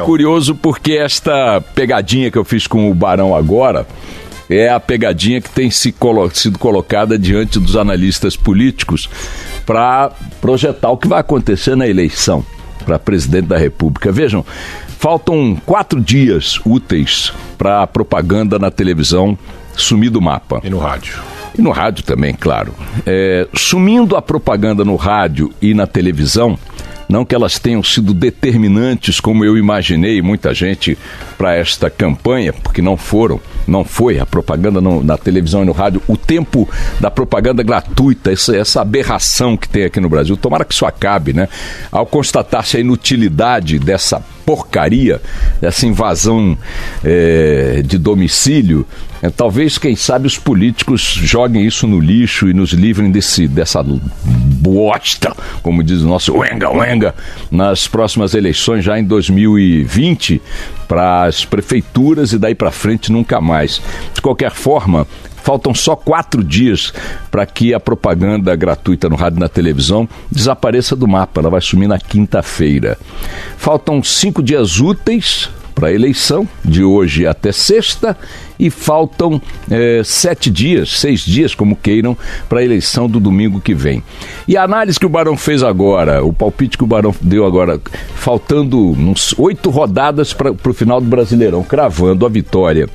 Curioso porque esta pegadinha que eu fiz com o Barão agora é a pegadinha que tem sido colocada diante dos analistas políticos para projetar o que vai acontecer na eleição para presidente da República. Vejam, faltam 4 dias úteis para a propaganda na televisão sumir do mapa. E no rádio. E no rádio também, claro. Sumindo a propaganda no rádio e na televisão, não que elas tenham sido determinantes, como eu imaginei, muita gente, para esta campanha, porque não foi a propaganda na televisão e no rádio, o tempo da propaganda gratuita, essa aberração que tem aqui no Brasil, tomara que isso acabe, né? Ao constatar-se a inutilidade dessa porcaria, dessa invasão de domicílio, talvez, quem sabe, os políticos joguem isso no lixo e nos livrem dessa bosta, como diz o nosso uenga, nas próximas eleições, já em 2020, para as prefeituras e daí para frente nunca mais. De qualquer forma, faltam só 4 dias para que a propaganda gratuita no rádio e na televisão desapareça do mapa. Ela vai sumir na quinta-feira. Faltam 5 dias úteis para a eleição, de hoje até sexta, e faltam 6 dias, como queiram, para a eleição do domingo que vem. E a análise que o Barão fez agora, o palpite que o Barão deu agora, faltando uns 8 rodadas para o final do Brasileirão, cravando a vitória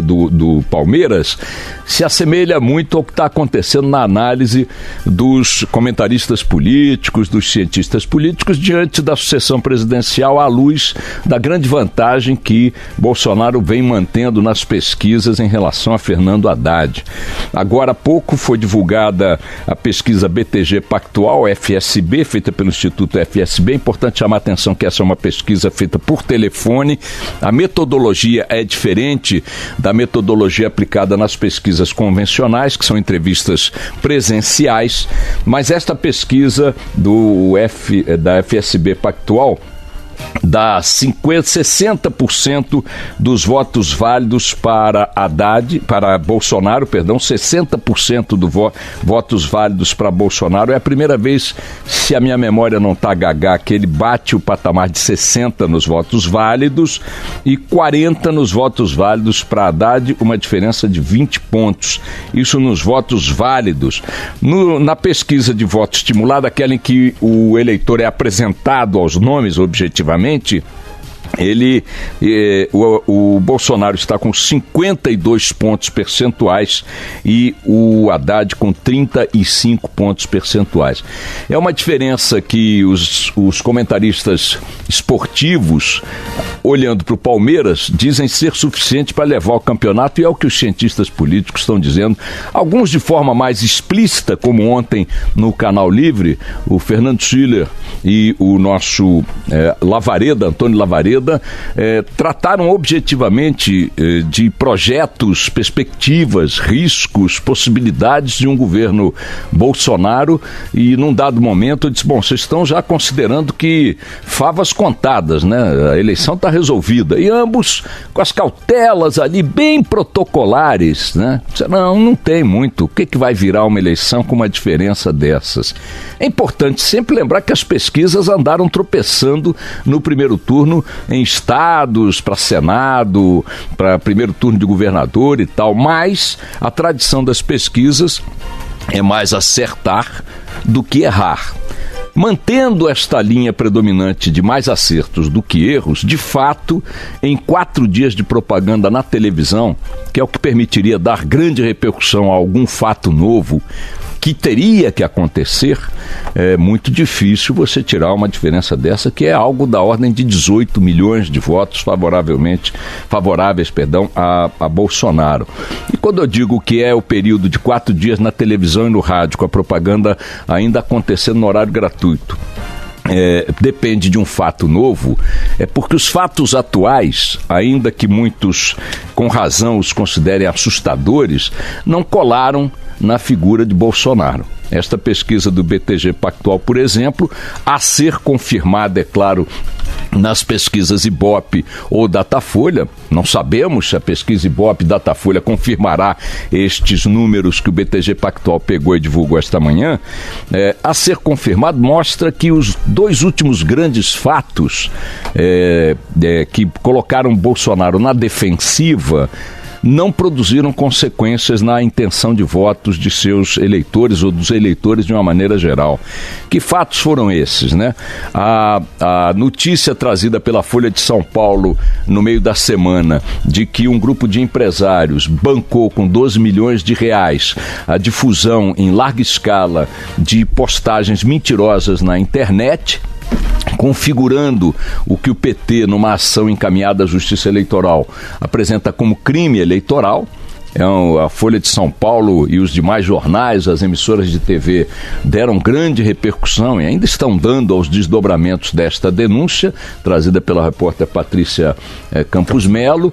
do Palmeiras, se assemelha muito ao que está acontecendo na análise dos comentaristas políticos, dos cientistas políticos, diante da sucessão presidencial, à luz da grande vantagem que Bolsonaro vem mantendo nas pesquisas em relação a Fernando Haddad. Agora há pouco foi divulgada a pesquisa BTG Pactual, FSB, feita pelo Instituto FSB. É importante chamar a atenção que essa é uma pesquisa feita por telefone. A metodologia é diferente da metodologia aplicada nas pesquisas convencionais, que são entrevistas presenciais, mas esta pesquisa da FSB Pactual dá 60% dos votos válidos para Bolsonaro, 60% dos votos válidos para Bolsonaro. É a primeira vez, se a minha memória não está gagá, que ele bate o patamar de 60 nos votos válidos e 40 nos votos válidos para Haddad, uma diferença de 20 pontos. Isso nos votos válidos. Na pesquisa de voto estimulado, aquela em que o eleitor é apresentado aos nomes objetivamente, o Bolsonaro está com 52 pontos percentuais e o Haddad com 35 pontos percentuais. É uma diferença que os comentaristas esportivos, olhando para o Palmeiras, dizem ser suficiente para levar o campeonato, e é o que os cientistas políticos estão dizendo, alguns de forma mais explícita, como ontem no Canal Livre, o Fernando Schiller e o nosso Antônio Lavareda, trataram objetivamente de projetos, perspectivas, riscos, possibilidades de um governo Bolsonaro, e num dado momento eu disse, bom, vocês estão já considerando que favas contadas, né? A eleição está resolvida, e ambos com as cautelas ali bem protocolares, né? Não tem muito, o que vai virar uma eleição com uma diferença dessas? É importante sempre lembrar que as pesquisas andaram tropeçando no primeiro turno em estados, para Senado, para primeiro turno de governador e tal, mas a tradição das pesquisas é mais acertar do que errar. Mantendo esta linha predominante de mais acertos do que erros, de fato, em 4 dias de propaganda na televisão, que é o que permitiria dar grande repercussão a algum fato novo que teria que acontecer, é muito difícil você tirar uma diferença dessa, que é algo da ordem de 18 milhões de votos favoráveis a Bolsonaro. E quando eu digo que é o período de 4 dias na televisão e no rádio, com a propaganda ainda acontecendo no horário gratuito, depende de um fato novo, é porque os fatos atuais, ainda que muitos com razão os considerem assustadores, não colaram na figura de Bolsonaro. esta pesquisa do BTG Pactual, por exemplo, a ser confirmada, é claro, nas pesquisas Ibope ou Datafolha. Não sabemos se a pesquisa Ibope e Datafolha confirmará estes números que o BTG Pactual pegou e divulgou esta manhã. A ser confirmado, mostra que os dois últimos grandes fatos que colocaram Bolsonaro na defensiva não produziram consequências na intenção de votos de seus eleitores ou dos eleitores de uma maneira geral. Que fatos foram esses, né? A notícia trazida pela Folha de São Paulo no meio da semana de que um grupo de empresários bancou com 12 milhões de reais a difusão em larga escala de postagens mentirosas na internet, configurando o que o PT, numa ação encaminhada à Justiça Eleitoral, apresenta como crime eleitoral. A Folha de São Paulo e os demais jornais, as emissoras de TV deram grande repercussão e ainda estão dando aos desdobramentos desta denúncia, trazida pela repórter Patrícia Campos Melo.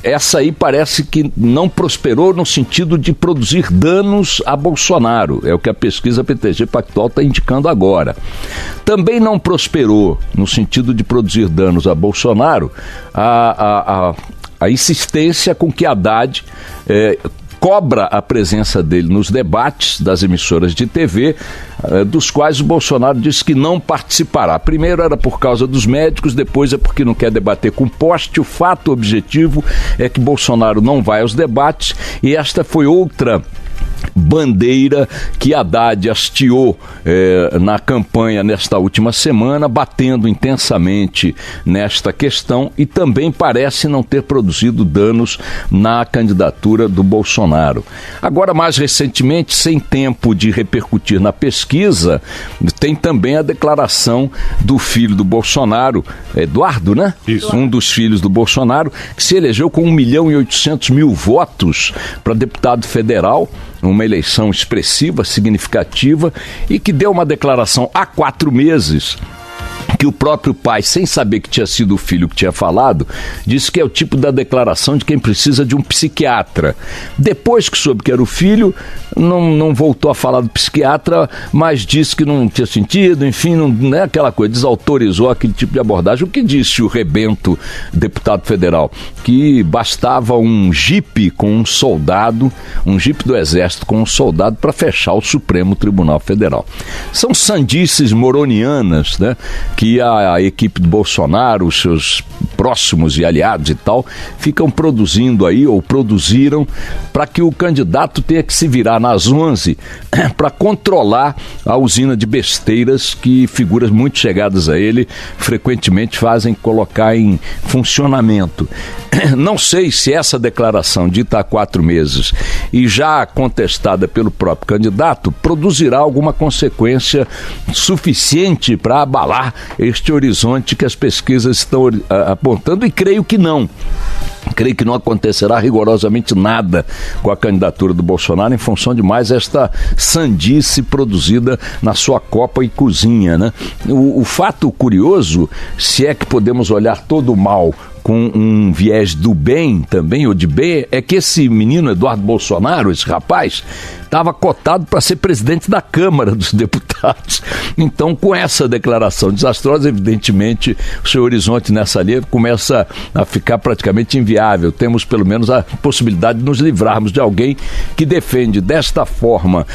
Essa aí parece que não prosperou no sentido de produzir danos a Bolsonaro, é o que a pesquisa BTG Pactual está indicando agora. Também não prosperou no sentido de produzir danos a Bolsonaro a insistência com que Haddad cobra a presença dele nos debates das emissoras de TV, dos quais o Bolsonaro disse que não participará. Primeiro era por causa dos médicos, depois é porque não quer debater com poste. O fato objetivo é que Bolsonaro não vai aos debates, e esta foi outra bandeira que Haddad hasteou na campanha nesta última semana, batendo intensamente nesta questão, e também parece não ter produzido danos na candidatura do Bolsonaro. Agora, mais recentemente, sem tempo de repercutir na pesquisa, tem também a declaração do filho do Bolsonaro, Eduardo, né? Isso. Um dos filhos do Bolsonaro, que se elegeu com 1.800.000 votos para deputado federal, uma eleição expressiva, significativa, e que deu uma declaração há 4 meses que o próprio pai, sem saber que tinha sido o filho que tinha falado, disse que é o tipo da declaração de quem precisa de um psiquiatra. Depois que soube que era o filho, não voltou a falar do psiquiatra, mas disse que não tinha sentido, enfim, não é aquela coisa, desautorizou aquele tipo de abordagem. O que disse o Rebento, deputado federal? Que bastava um jipe com um soldado, um jipe do Exército com um soldado para fechar o Supremo Tribunal Federal. São sandices moronianas, né, que a equipe do Bolsonaro, os seus próximos e aliados e tal, ficam produzindo aí, ou produziram, para que o candidato tenha que se virar nas 11 para controlar a usina de besteiras que figuras muito chegadas a ele frequentemente fazem colocar em funcionamento. Não sei se essa declaração dita há 4 meses e já contestada pelo próprio candidato produzirá alguma consequência suficiente para abalar este horizonte que as pesquisas estão apontando, e creio que não. Creio que não acontecerá rigorosamente nada com a candidatura do Bolsonaro em função de mais esta sandice produzida na sua copa e cozinha, né? O fato curioso, se é que podemos olhar todo o mal com um viés do bem também, ou de bem, é que esse menino Eduardo Bolsonaro, esse rapaz, estava cotado para ser presidente da Câmara dos Deputados. Então, com essa declaração desastrosa, evidentemente, o seu horizonte nessa linha começa a ficar praticamente inviável. Temos, pelo menos, a possibilidade de nos livrarmos de alguém que defende desta forma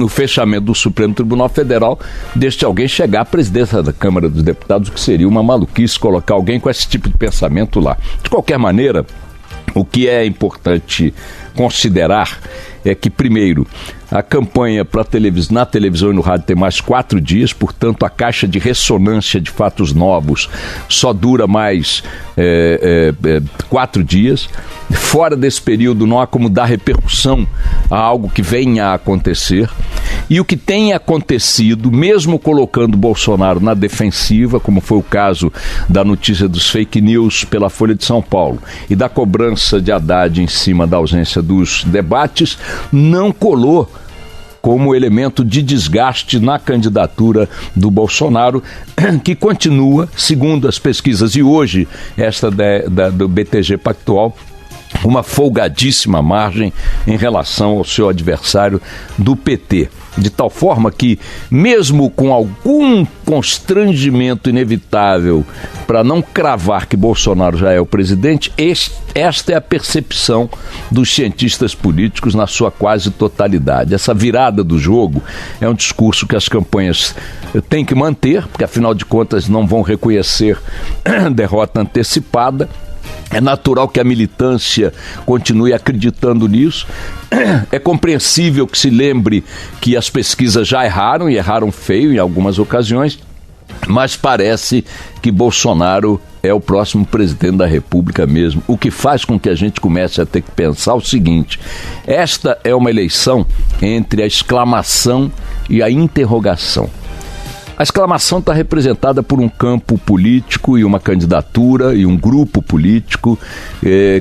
o fechamento do Supremo Tribunal Federal, deste alguém chegar à presidência da Câmara dos Deputados, o que seria uma maluquice colocar alguém com esse tipo de pensamento lá. De qualquer maneira, o que é importante considerar é que, primeiro, a campanha na televisão e no rádio tem mais 4 dias, portanto a caixa de ressonância de fatos novos só dura mais 4 dias. Fora desse período não há como dar repercussão a algo que venha a acontecer. E o que tem acontecido, mesmo colocando Bolsonaro na defensiva, como foi o caso da notícia dos fake news pela Folha de São Paulo e da cobrança de Haddad em cima da ausência dos debates, não colou como elemento de desgaste na candidatura do Bolsonaro, que continua, segundo as pesquisas, e hoje esta do BTG Pactual uma folgadíssima margem em relação ao seu adversário do PT. De tal forma que, mesmo com algum constrangimento inevitável para não cravar que Bolsonaro já é o presidente, esta é a percepção dos cientistas políticos na sua quase totalidade. Essa virada do jogo é um discurso que as campanhas têm que manter, porque afinal de contas não vão reconhecer derrota antecipada. É natural que a militância continue acreditando nisso. É compreensível que se lembre que as pesquisas já erraram, e erraram feio em algumas ocasiões, mas parece que Bolsonaro é o próximo presidente da República mesmo, o que faz com que a gente comece a ter que pensar o seguinte: esta é uma eleição entre a exclamação e a interrogação. A exclamação está representada por um campo político e uma candidatura e um grupo político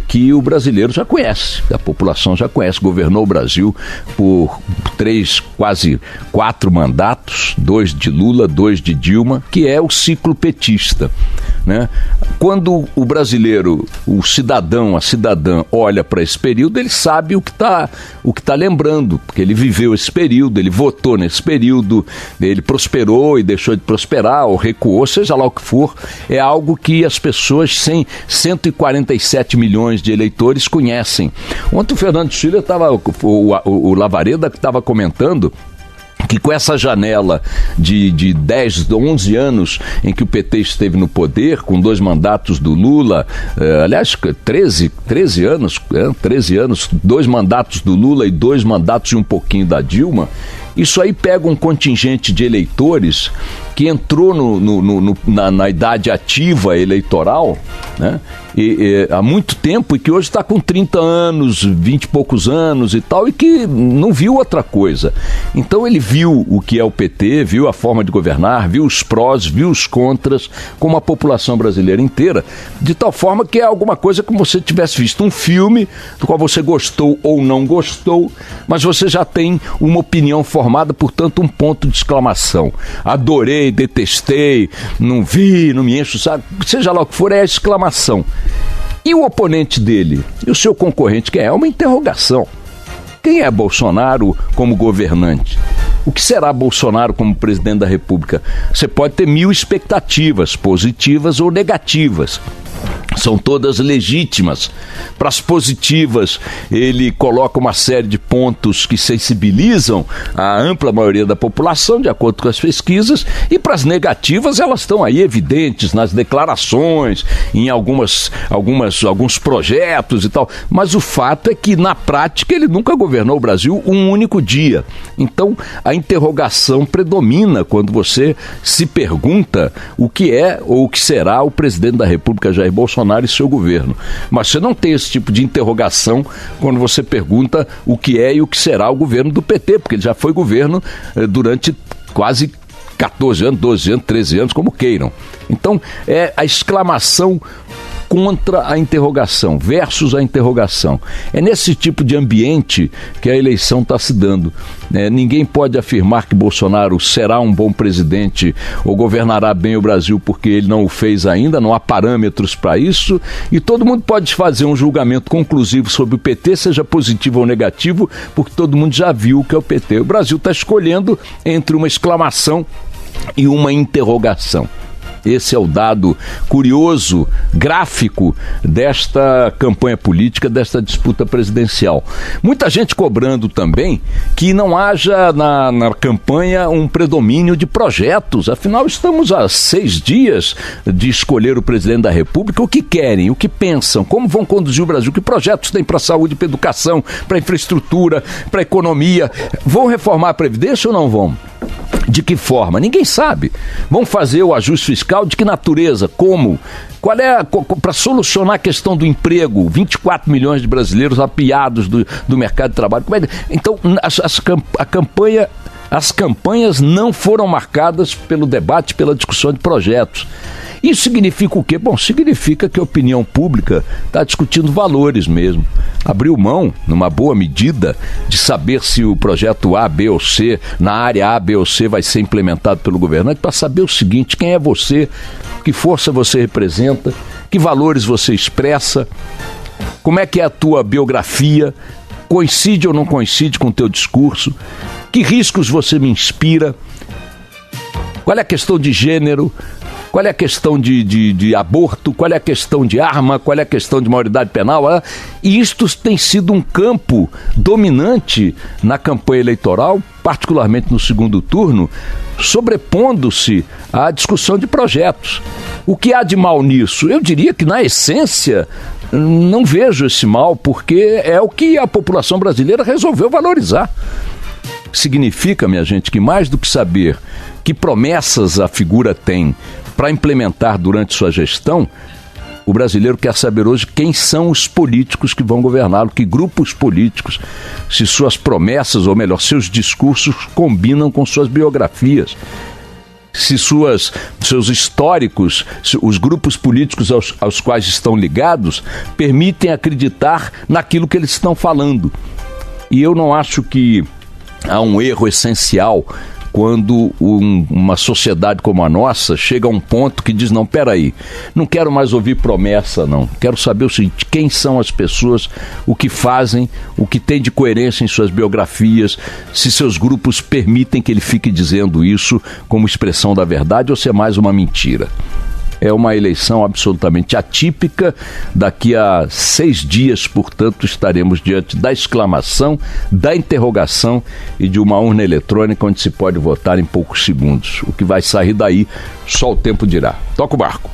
que o brasileiro já conhece, a população já conhece. Governou o Brasil por 3, quase 4 mandatos, 2 de Lula, 2 de Dilma, que é o ciclo petista, né? Quando o brasileiro, o cidadão, a cidadã olha para esse período, ele sabe o que tá lembrando, porque ele viveu esse período, ele votou nesse período, ele prosperou e deixou de prosperar, ou recuou, seja lá o que for. É algo que as pessoas, 147 milhões de eleitores, conhecem. Ontem o Fernando Schiller o Lavareda estava comentando que com essa janela de 10, 11 anos em que o PT esteve no poder, com 2 mandatos do Lula, aliás, 13 anos, 2 mandatos do Lula e 2 mandatos e um pouquinho da Dilma, isso aí pega um contingente de eleitores que entrou na idade ativa eleitoral, né? Há muito tempo, e que hoje está com 30 anos, 20 e poucos anos e tal, e que não viu outra coisa. Então ele viu o que é o PT, viu a forma de governar, viu os prós, viu os contras, como a população brasileira inteira, de tal forma que é alguma coisa como se você tivesse visto um filme do qual você gostou ou não gostou, mas você já tem uma opinião formada, portanto um ponto de exclamação. Adorei, detestei, não vi, não me encho o saco, seja lá o que for, é a exclamação. E o oponente dele, e o seu concorrente, quem é? É uma interrogação. Quem é Bolsonaro como governante? O que será Bolsonaro como presidente da República? Você pode ter 1000 expectativas, positivas ou negativas. São todas legítimas. Para as positivas, ele coloca uma série de pontos que sensibilizam a ampla maioria da população, de acordo com as pesquisas, e para as negativas, elas estão aí evidentes nas declarações, em alguns projetos e tal. Mas o fato é que, na prática, ele nunca governou o Brasil um único dia. Então, a interrogação predomina quando você se pergunta o que é ou o que será o presidente da República, Jair Bolsonaro, e seu governo. Mas você não tem esse tipo de interrogação quando você pergunta o que é e o que será o governo do PT, porque ele já foi governo durante quase 14 anos, 12 anos, 13 anos, como queiram. Então, é a exclamação contra a interrogação, versus a interrogação. É nesse tipo de ambiente que a eleição está se dando. Ninguém pode afirmar que Bolsonaro será um bom presidente ou governará bem o Brasil porque ele não o fez ainda, não há parâmetros para isso, e todo mundo pode fazer um julgamento conclusivo sobre o PT, seja positivo ou negativo, porque todo mundo já viu o que é o PT. O Brasil está escolhendo entre uma exclamação e uma interrogação. Esse é o dado curioso, gráfico desta campanha política, desta disputa presidencial. Muita gente cobrando também que não haja na campanha um predomínio de projetos. Afinal, estamos a 6 dias de escolher o presidente da República. O que querem, o que pensam, como vão conduzir o Brasil, que projetos tem para a saúde, para a educação, para a infraestrutura, para a economia. Vão reformar a Previdência ou não vão? De que forma? Ninguém sabe. Vão fazer o ajuste fiscal? De que natureza? Como? Qual é para solucionar a questão do emprego? 24 milhões de brasileiros apiados do mercado de trabalho. Então, as campanhas não foram marcadas pelo debate, pela discussão de projetos. Isso significa o quê? Bom, significa que a opinião pública está discutindo valores mesmo. Abriu mão, numa boa medida, de saber se o projeto A, B ou C, na área A, B ou C, vai ser implementado pelo governante, para saber o seguinte: quem é você, que força você representa, que valores você expressa, Como é que é a tua biografia? Coincide ou não coincide com o teu discurso? Que riscos você me inspira? Qual é a questão de gênero? Qual é a questão de aborto? Qual é a questão de arma? Qual é a questão de maioridade penal? E isto tem sido um campo dominante na campanha eleitoral, particularmente no segundo turno, sobrepondo-se à discussão de projetos. O que há de mal nisso? Eu diria que, na essência, não vejo esse mal, porque é o que a população brasileira resolveu valorizar. Significa, minha gente, que mais do que saber que promessas a figura tem para implementar durante sua gestão, o brasileiro quer saber hoje quem são os políticos que vão governá-lo, que grupos políticos, se suas promessas, ou melhor, seus discursos combinam com suas biografias, se seus históricos, os grupos políticos aos quais estão ligados, permitem acreditar naquilo que eles estão falando. E eu não acho que há um erro essencial quando uma sociedade como a nossa chega a um ponto que diz, não, peraí, não quero mais ouvir promessa, não. Quero saber o seguinte, quem são as pessoas, o que fazem, o que tem de coerência em suas biografias, se seus grupos permitem que ele fique dizendo isso como expressão da verdade ou se é mais uma mentira. É uma eleição absolutamente atípica. Daqui a 6 dias, portanto, estaremos diante da exclamação, da interrogação e de uma urna eletrônica onde se pode votar em poucos segundos. O que vai sair daí, só o tempo dirá. Toca o barco.